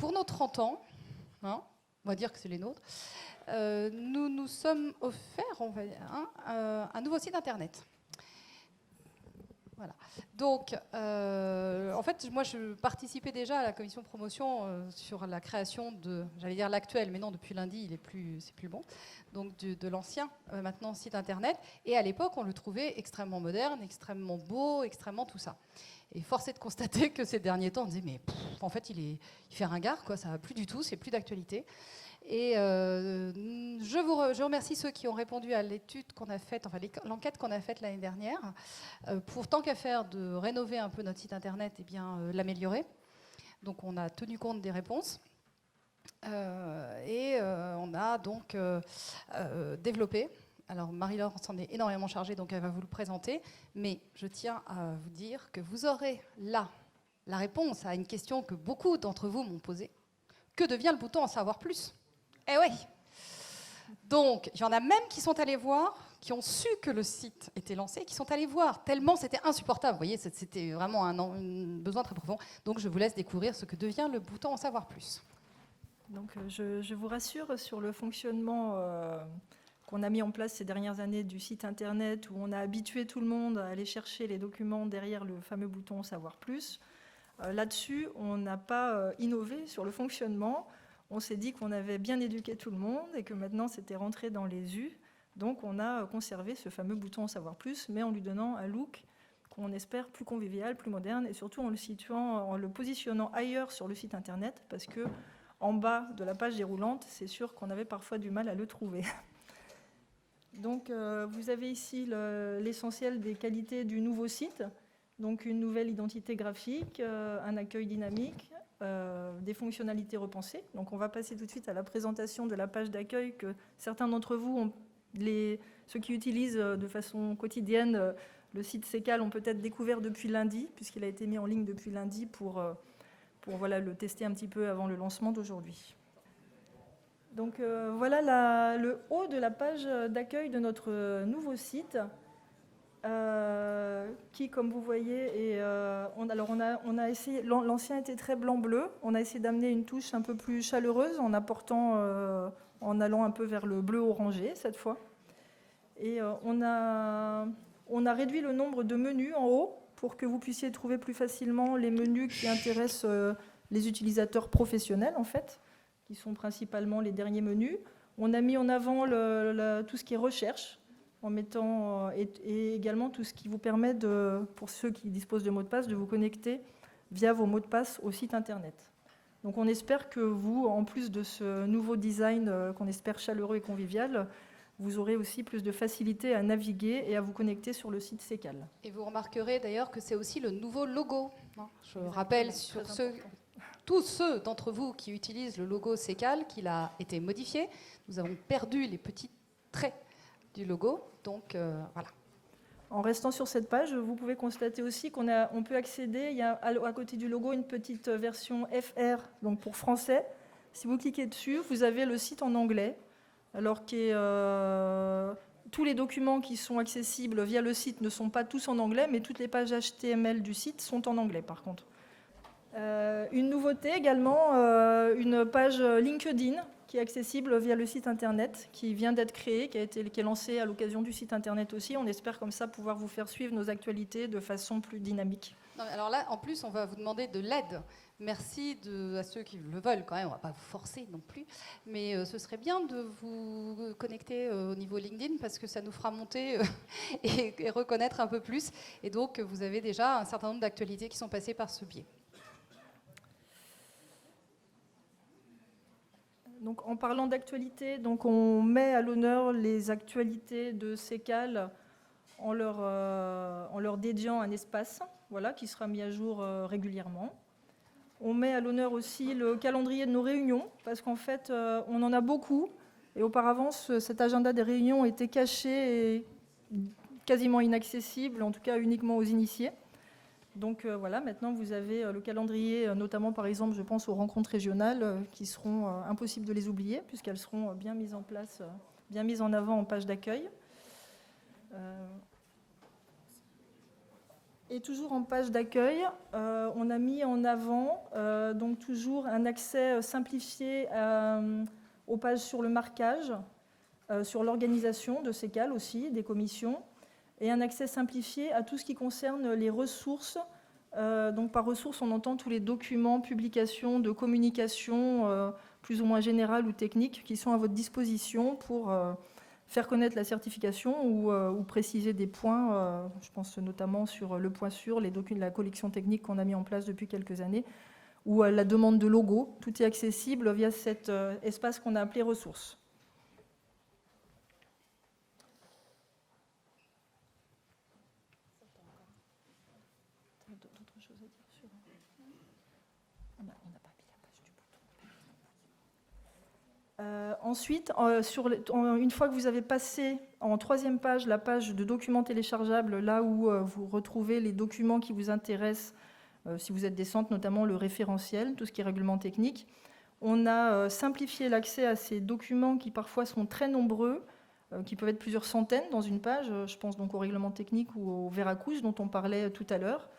pour nos 30 ans, hein, on va dire que c'est les nôtres, nous nous sommes offerts un nouveau site internet. Voilà. Donc, en fait, moi, je participais déjà à la commission promotion sur la création de, j'allais dire l'actuel, mais non, depuis lundi, c'est plus bon, donc de l'ancien, maintenant, site internet. Et à l'époque, on le trouvait extrêmement moderne, extrêmement beau, extrêmement tout ça. Et force est de constater que ces derniers temps, on disait, mais en fait, il fait ringard, quoi, ça va plus du tout, c'est plus d'actualité. Et je remercie ceux qui ont répondu à l'étude qu'on a faite, enfin l'enquête qu'on a faite l'année dernière, pour tant qu'à faire de rénover un peu notre site internet, et bien l'améliorer. Donc on a tenu compte des réponses et on a donc développé. Alors Marie-Laure s'en est énormément chargée, donc elle va vous le présenter. Mais je tiens à vous dire que vous aurez là la réponse à une question que beaucoup d'entre vous m'ont posée. Que devient le bouton en savoir plus ? Eh oui. Donc, il y en a même qui sont allés voir, qui ont su que le site était lancé, qui sont allés voir, tellement c'était insupportable. Vous voyez, c'était vraiment un besoin très profond. Donc, je vous laisse découvrir ce que devient le bouton en savoir plus. Donc, je vous rassure sur le fonctionnement qu'on a mis en place ces dernières années du site internet, où on a habitué tout le monde à aller chercher les documents derrière le fameux bouton savoir plus. Là-dessus, on n'a pas innové sur le fonctionnement. On s'est dit qu'on avait bien éduqué tout le monde et que maintenant c'était rentré dans les us. Donc on a conservé ce fameux bouton savoir plus, mais en lui donnant un look qu'on espère plus convivial, plus moderne, et surtout en le positionnant ailleurs sur le site internet, parce que en bas de la page déroulante, c'est sûr qu'on avait parfois du mal à le trouver. Donc vous avez ici l'essentiel des qualités du nouveau site. Donc une nouvelle identité graphique, un accueil dynamique, des fonctionnalités repensées. Donc on va passer tout de suite à la présentation de la page d'accueil que certains d'entre vous, ceux qui utilisent de façon quotidienne le site Sécal, ont peut-être découvert depuis lundi, puisqu'il a été mis en ligne depuis lundi pour voilà, le tester un petit peu avant le lancement d'aujourd'hui. Donc voilà le haut de la page d'accueil de notre nouveau site. Qui, comme vous voyez, on a essayé. L'ancien était très blanc-bleu. On a essayé d'amener une touche un peu plus chaleureuse en allant un peu vers le bleu orangé cette fois. Et on a réduit le nombre de menus en haut pour que vous puissiez trouver plus facilement les menus qui intéressent les utilisateurs professionnels en fait, qui sont principalement les derniers menus. On a mis en avant tout ce qui est recherche, en mettant et également tout ce qui vous permet pour ceux qui disposent de mots de passe, de vous connecter via vos mots de passe au site internet. Donc on espère que vous, en plus de ce nouveau design qu'on espère chaleureux et convivial, vous aurez aussi plus de facilité à naviguer et à vous connecter sur le site Sécal. Et vous remarquerez d'ailleurs que c'est aussi le nouveau logo. Je rappelle sur tous ceux d'entre vous qui utilisent le logo Sécal qu'il a été modifié. Nous avons perdu les petits traits du logo. Donc voilà. En restant sur cette page, vous pouvez constater aussi qu'on peut accéder, il y a à côté du logo une petite version FR, donc pour français. Si vous cliquez dessus, vous avez le site en anglais, alors que tous les documents qui sont accessibles via le site ne sont pas tous en anglais, mais toutes les pages HTML du site sont en anglais par contre. Une nouveauté également, une page LinkedIn qui est accessible via le site internet, qui vient d'être créée, qui est lancée à l'occasion du site internet aussi. On espère comme ça pouvoir vous faire suivre nos actualités de façon plus dynamique. Non, alors là, en plus, on va vous demander de l'aide. Merci à ceux qui le veulent quand même, on ne va pas vous forcer non plus, mais ce serait bien de vous connecter au niveau LinkedIn parce que ça nous fera monter et reconnaître un peu plus. Et donc, vous avez déjà un certain nombre d'actualités qui sont passées par ce biais. Donc, en parlant d'actualité, on met à l'honneur les actualités de Sécal en leur dédiant un espace, voilà, qui sera mis à jour régulièrement. On met à l'honneur aussi le calendrier de nos réunions, parce qu'en fait, on en a beaucoup. Et auparavant, cet agenda des réunions était caché et quasiment inaccessible, en tout cas uniquement aux initiés. Donc voilà, maintenant vous avez le calendrier, notamment par exemple, je pense aux rencontres régionales, qui seront impossibles de les oublier, puisqu'elles seront bien mises en place, bien mises en avant en page d'accueil. Et toujours en page d'accueil, on a mis en avant donc toujours un accès simplifié aux pages sur le marquage, sur l'organisation de ces cales aussi, des commissions, et un accès simplifié à tout ce qui concerne les ressources. Donc par ressources, on entend tous les documents, publications de communication plus ou moins générales ou techniques qui sont à votre disposition pour faire connaître la certification ou préciser des points. Je pense notamment sur le point sûr, la collection technique qu'on a mis en place depuis quelques années, ou la demande de logo. Tout est accessible via cet espace qu'on a appelé ressources. Ensuite, une fois que vous avez passé en troisième page la page de documents téléchargeables, là où vous retrouvez les documents qui vous intéressent, si vous êtes des centres, notamment le référentiel, tout ce qui est règlement technique, on a simplifié l'accès à ces documents qui parfois sont très nombreux, qui peuvent être plusieurs centaines dans une page. Je pense donc au règlement technique ou au Veracruz dont on parlait tout à l'heure.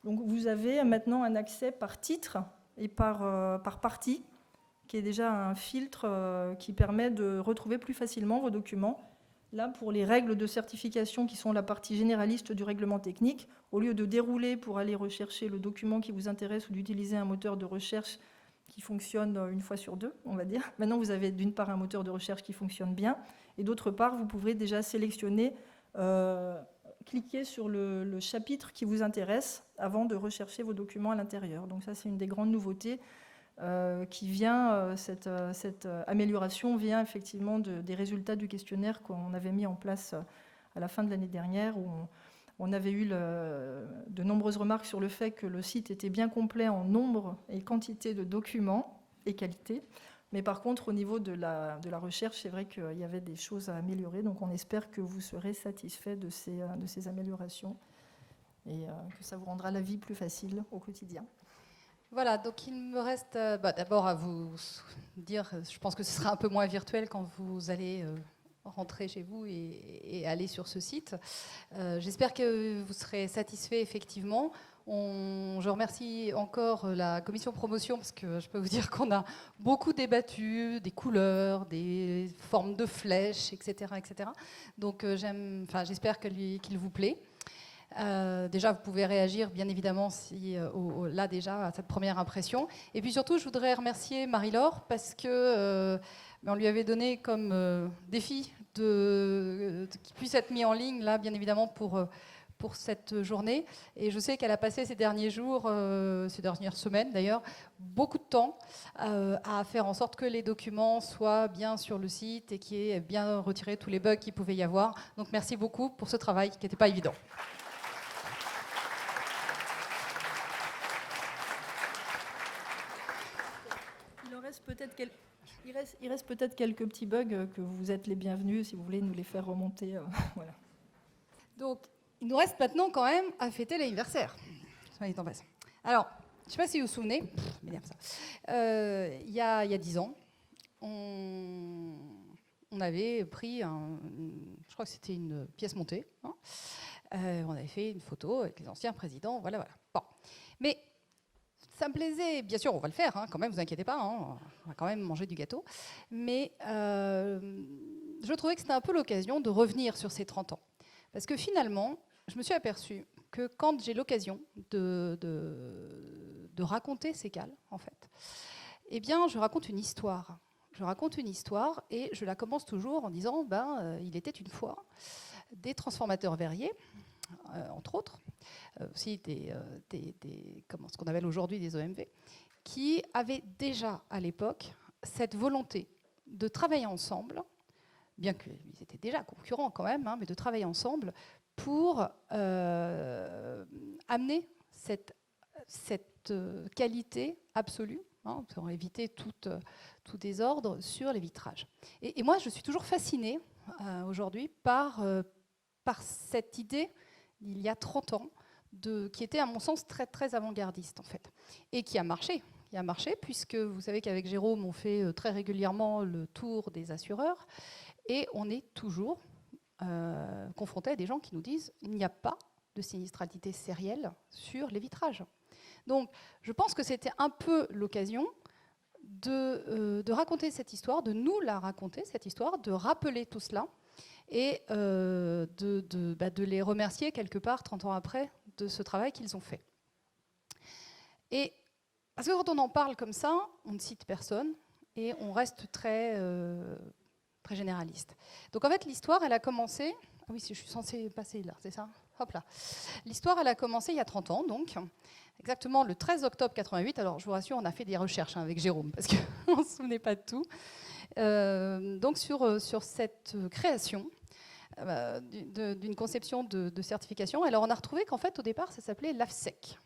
Donc vous avez maintenant un accès par titre et par partie, qui est déjà un filtre qui permet de retrouver plus facilement vos documents. Là, pour les règles de certification qui sont la partie généraliste du règlement technique, au lieu de dérouler pour aller rechercher le document qui vous intéresse ou d'utiliser un moteur de recherche qui fonctionne une fois sur deux, on va dire, maintenant vous avez d'une part un moteur de recherche qui fonctionne bien, et d'autre part, vous pouvez déjà sélectionner, cliquer sur le chapitre qui vous intéresse avant de rechercher vos documents à l'intérieur. Donc ça, c'est une des grandes nouveautés qui vient, cette amélioration vient effectivement des résultats du questionnaire qu'on avait mis en place à la fin de l'année dernière, où on avait eu de nombreuses remarques sur le fait que le site était bien complet en nombre et quantité de documents et qualité. Mais par contre, au niveau de la recherche, c'est vrai qu'il y avait des choses à améliorer. Donc on espère que vous serez satisfait de ces améliorations et que ça vous rendra la vie plus facile au quotidien. Voilà, donc il me reste d'abord à vous dire, je pense que ce sera un peu moins virtuel quand vous allez rentrer chez vous et aller sur ce site. J'espère que vous serez satisfait effectivement. Je remercie encore la commission promotion parce que je peux vous dire qu'on a beaucoup débattu des couleurs, des formes de flèches, etc. etc. Donc j'espère qu'il vous plaît. Déjà, vous pouvez réagir, bien évidemment, là déjà, à cette première impression. Et puis surtout, je voudrais remercier Marie-Laure parce que on lui avait donné comme défi qu'il puisse être mis en ligne, là, bien évidemment, pour cette journée. Et je sais qu'elle a passé ces derniers jours, ces dernières semaines d'ailleurs, beaucoup de temps à faire en sorte que les documents soient bien sur le site et qu'il y ait bien retiré tous les bugs qu'il pouvait y avoir. Donc merci beaucoup pour ce travail qui n'était pas évident. Il reste peut-être quelques petits bugs que vous êtes les bienvenus si vous voulez nous les faire remonter. Voilà. Donc, il nous reste maintenant quand même à fêter l'anniversaire. Alors, je ne sais pas si vous vous souvenez, il y a 10 ans, on avait pris, je crois que c'était une pièce montée, hein, on avait fait une photo avec les anciens présidents, voilà. Bon. Mais ça me plaisait, bien sûr, on va le faire, hein, quand même, vous inquiétez pas, hein, on va quand même manger du gâteau. Mais je trouvais que c'était un peu l'occasion de revenir sur ces 30 ans. Parce que finalement, je me suis aperçue que quand j'ai l'occasion de raconter ces cales, en fait, eh bien, je raconte une histoire. Je raconte une histoire et je la commence toujours en disant il était une fois des transformateurs verriers, entre autres, aussi ce qu'on appelle aujourd'hui des OMV, qui avaient déjà à l'époque cette volonté de travailler ensemble, bien qu'ils étaient déjà concurrents quand même, hein, mais de travailler ensemble pour amener cette qualité absolue, hein, pour éviter tout désordre sur les vitrages. Et moi, je suis toujours fascinée aujourd'hui par cette idée, il y a 30 ans, qui était à mon sens très, très avant-gardiste en fait, et qui a marché. Il a marché puisque vous savez qu'avec Jérôme, on fait très régulièrement le tour des assureurs et on est toujours confronté à des gens qui nous disent il n'y a pas de sinistralité sérielle sur les vitrages. Donc, je pense que c'était un peu l'occasion de raconter cette histoire, de nous la raconter, cette histoire, de rappeler tout cela et de les remercier quelque part, 30 ans après, de ce travail qu'ils ont fait. Et parce que quand on en parle comme ça, on ne cite personne et on reste très généraliste. Donc en fait, l'histoire, elle a commencé... Ah oui, je suis censée passer là, c'est ça? Hop là. L'histoire, elle a commencé il y a 30 ans, donc, exactement le 13 octobre 88. Alors, je vous rassure, on a fait des recherches avec Jérôme, parce qu'on ne se souvenait pas de tout. Donc, sur cette création d'une conception de certification, alors on a retrouvé qu'en fait, au départ, ça s'appelait l'AFSEC.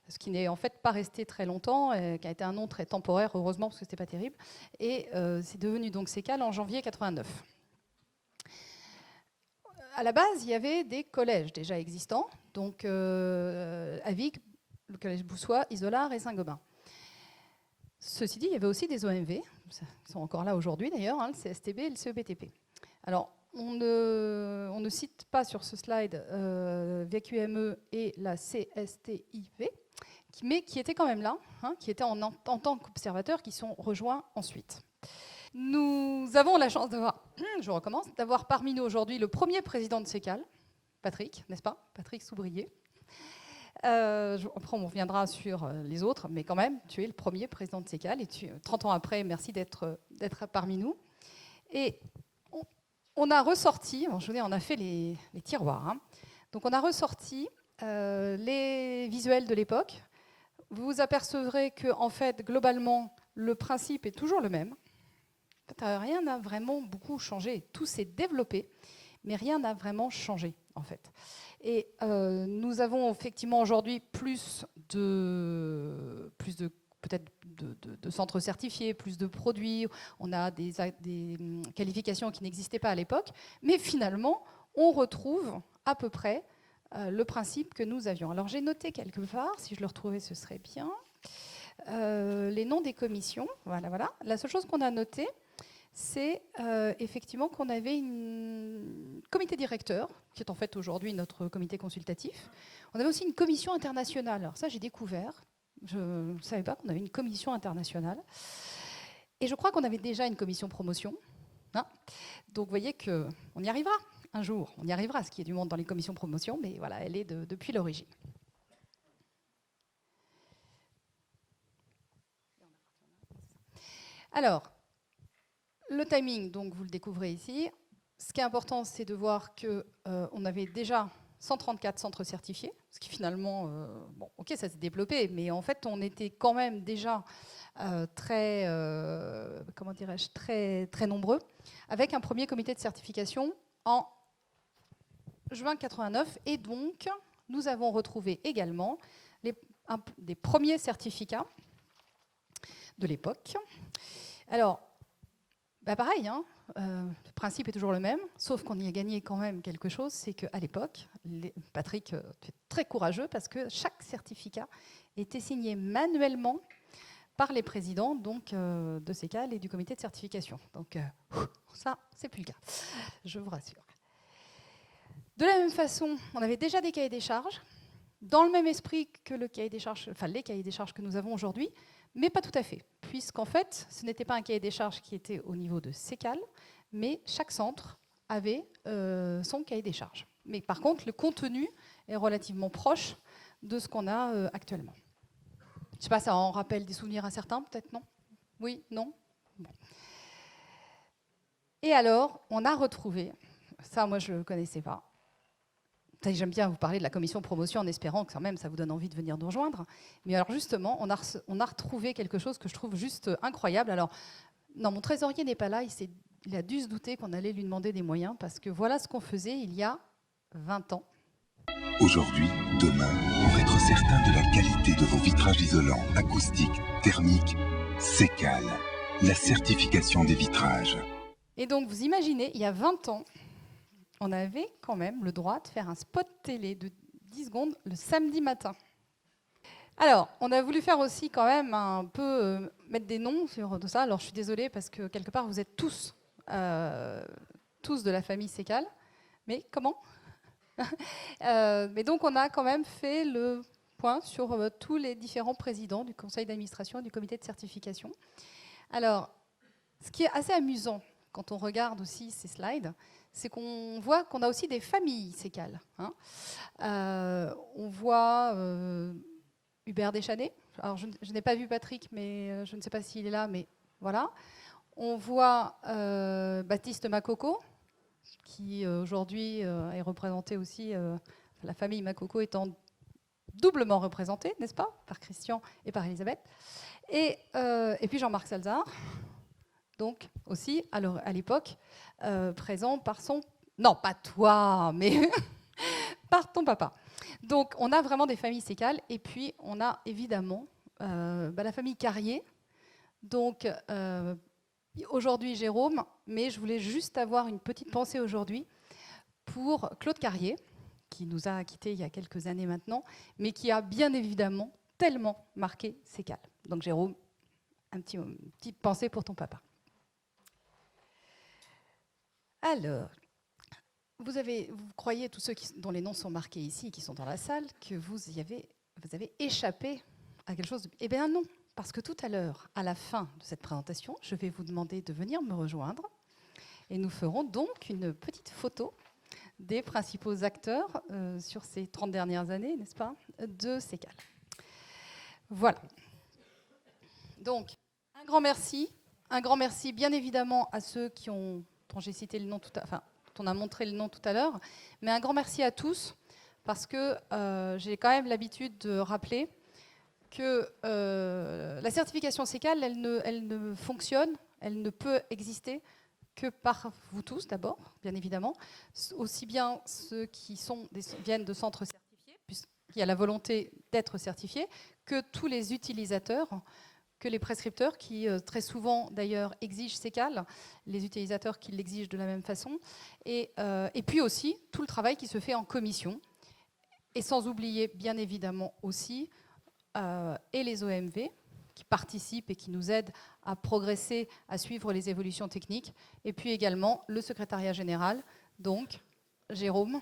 Ce qui n'est en fait pas resté très longtemps, qui a été un nom très temporaire, heureusement, parce que c'était pas terrible. Et c'est devenu donc CECAL en janvier 89. À la base, il y avait des collèges déjà existants, donc à Vic, le collège Boussois, Isolar et Saint-Gobain. Ceci dit, il y avait aussi des OMV, qui sont encore là aujourd'hui d'ailleurs, le CSTB et le CEBTP. Alors, on ne cite pas sur ce slide VQME et la CSTIV, mais qui étaient quand même là, qui étaient en tant qu'observateurs, qui sont rejoints ensuite. Nous avons la chance d'avoir parmi nous aujourd'hui le premier président de CECAL, Patrick, n'est-ce pas? Patrick Soubrier. Après, on reviendra sur les autres, mais quand même, tu es le premier président de CECAL, et 30 ans après, merci d'être parmi nous. Et on a ressorti, on a fait les tiroirs, donc on a ressorti les visuels de l'époque. Vous vous apercevrez que, en fait, globalement, le principe est toujours le même. Rien n'a vraiment beaucoup changé. Tout s'est développé, mais rien n'a vraiment changé, en fait. Et nous avons effectivement aujourd'hui plus de centres certifiés, plus de produits. On a des qualifications qui n'existaient pas à l'époque, mais finalement, on retrouve à peu près le principe que nous avions. Alors j'ai noté quelque part, si je le retrouvais, ce serait bien, les noms des commissions. Voilà. La seule chose qu'on a notée, c'est effectivement qu'on avait un comité directeur, qui est en fait aujourd'hui notre comité consultatif. On avait aussi une commission internationale. Alors ça, j'ai découvert. Je ne savais pas qu'on avait une commission internationale. Et je crois qu'on avait déjà une commission promotion. Donc vous voyez qu'on y arrivera un jour. On y arrivera, ce qui est du monde dans les commissions promotion, mais voilà, elle est depuis l'origine. Alors, le timing, donc vous le découvrez ici. Ce qui est important, c'est de voir qu'on avait déjà 134 centres certifiés, ce qui finalement, ok, ça s'est développé, mais en fait, on était quand même déjà très nombreux, avec un premier comité de certification en juin 89, et donc nous avons retrouvé également des premiers certificats de l'époque. Alors, pareil, le principe est toujours le même, sauf qu'on y a gagné quand même quelque chose, c'est qu'à l'époque, Patrick, tu es très courageux parce que chaque certificat était signé manuellement par les présidents donc, de CECAL et du comité de certification. Donc ça, c'est plus le cas, je vous rassure. De la même façon, on avait déjà des cahiers des charges, dans le même esprit que les cahiers des charges que nous avons aujourd'hui, mais pas tout à fait, puisqu'en fait, ce n'était pas un cahier des charges qui était au niveau de CECAL, mais chaque centre avait son cahier des charges. Mais par contre, le contenu est relativement proche de ce qu'on a actuellement. Je ne sais pas, ça en rappelle des souvenirs à certains, peut-être, non? Oui? Non? Bon. Et alors, on a retrouvé, ça moi je ne connaissais pas, j'aime bien vous parler de la commission promotion en espérant que quand même ça vous donne envie de venir nous rejoindre. Mais alors justement, on a retrouvé quelque chose que je trouve juste incroyable. Alors, non, mon trésorier n'est pas là, il a dû se douter qu'on allait lui demander des moyens, parce que voilà ce qu'on faisait il y a 20 ans. Aujourd'hui, demain, pour être certain de la qualité de vos vitrages isolants, acoustiques, thermiques, CECAL, la certification des vitrages. Et donc, vous imaginez, il y a 20 ans, on avait quand même le droit de faire un spot télé de 10 secondes le samedi matin. Alors, on a voulu faire aussi quand même un peu mettre des noms sur tout ça. Alors, je suis désolée parce que quelque part, vous êtes tous de la famille CECAL. Mais comment ? Mais donc, on a quand même fait le point sur tous les différents présidents du conseil d'administration et du comité de certification. Alors, ce qui est assez amusant quand on regarde aussi ces slides, c'est qu'on voit qu'on a aussi des familles sécales. Hein. On voit Hubert Deschanets. Alors, je n'ai pas vu Patrick, mais je ne sais pas s'il est là, mais voilà. On voit Baptiste Makoko, qui aujourd'hui est représenté aussi, la famille Makoko étant doublement représentée, n'est-ce pas, par Christian et par Elisabeth. Et puis Jean-Marc Salzard, donc aussi à l'époque, présent par son... Non, pas toi, mais par ton papa. Donc on a vraiment des familles sécales. Et puis on a évidemment la famille Carrier. Donc aujourd'hui Jérôme, mais je voulais juste avoir une petite pensée aujourd'hui pour Claude Carrier, qui nous a quittés il y a quelques années maintenant, mais qui a bien évidemment tellement marqué Sécal. Donc Jérôme, une petite pensée pour ton papa. Alors, vous croyez, tous ceux dont les noms sont marqués ici, qui sont dans la salle, que vous avez échappé à quelque chose Eh bien non, parce que tout à l'heure, à la fin de cette présentation, je vais vous demander de venir me rejoindre et nous ferons donc une petite photo des principaux acteurs sur ces 30 dernières années, n'est-ce pas, de Sécal. Voilà. Donc, un grand merci bien évidemment à ceux dont j'ai cité le nom dont on a montré le nom tout à l'heure, mais un grand merci à tous, parce que j'ai quand même l'habitude de rappeler que la certification Sécal, elle ne fonctionne, elle ne peut exister que par vous tous d'abord, bien évidemment, aussi bien ceux qui viennent de centres certifiés, puisqu'il y a la volonté d'être certifiés, que tous les utilisateurs, que les prescripteurs qui très souvent d'ailleurs exigent Sécal, les utilisateurs qui l'exigent de la même façon, et puis aussi tout le travail qui se fait en commission, et sans oublier bien évidemment aussi et les OMV qui participent et qui nous aident à progresser, à suivre les évolutions techniques, et puis également le secrétariat général, donc Jérôme,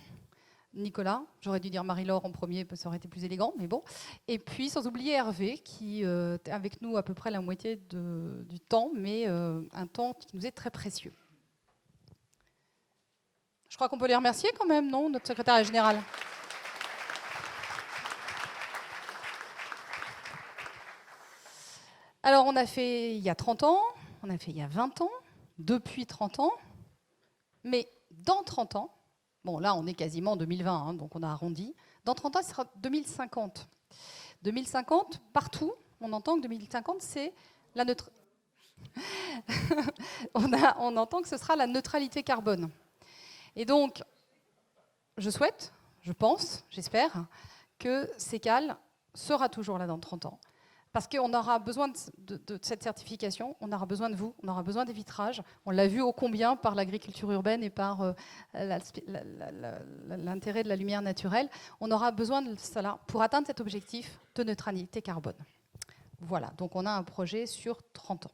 Nicolas, j'aurais dû dire Marie-Laure en premier, ça aurait été plus élégant, mais bon. Et puis, sans oublier Hervé, qui est avec nous à peu près la moitié du temps, mais un temps qui nous est très précieux. Je crois qu'on peut les remercier quand même, non, notre secrétaire général. Alors, on a fait il y a 30 ans, on a fait il y a 20 ans, depuis 30 ans, mais dans 30 ans, bon, là, on est quasiment en 2020, hein, donc on a arrondi. Dans 30 ans, ce sera 2050. 2050, partout, on entend que 2050, c'est la neutralité. on entend que ce sera la neutralité carbone. Et donc, je souhaite, je pense, j'espère, que Sécal sera toujours là dans 30 ans. Parce qu'on aura besoin de cette certification, on aura besoin de vous, on aura besoin des vitrages. On l'a vu ô combien par l'agriculture urbaine et par l'intérêt de la lumière naturelle. On aura besoin de cela pour atteindre cet objectif de neutralité carbone. Voilà, donc on a un projet sur 30 ans.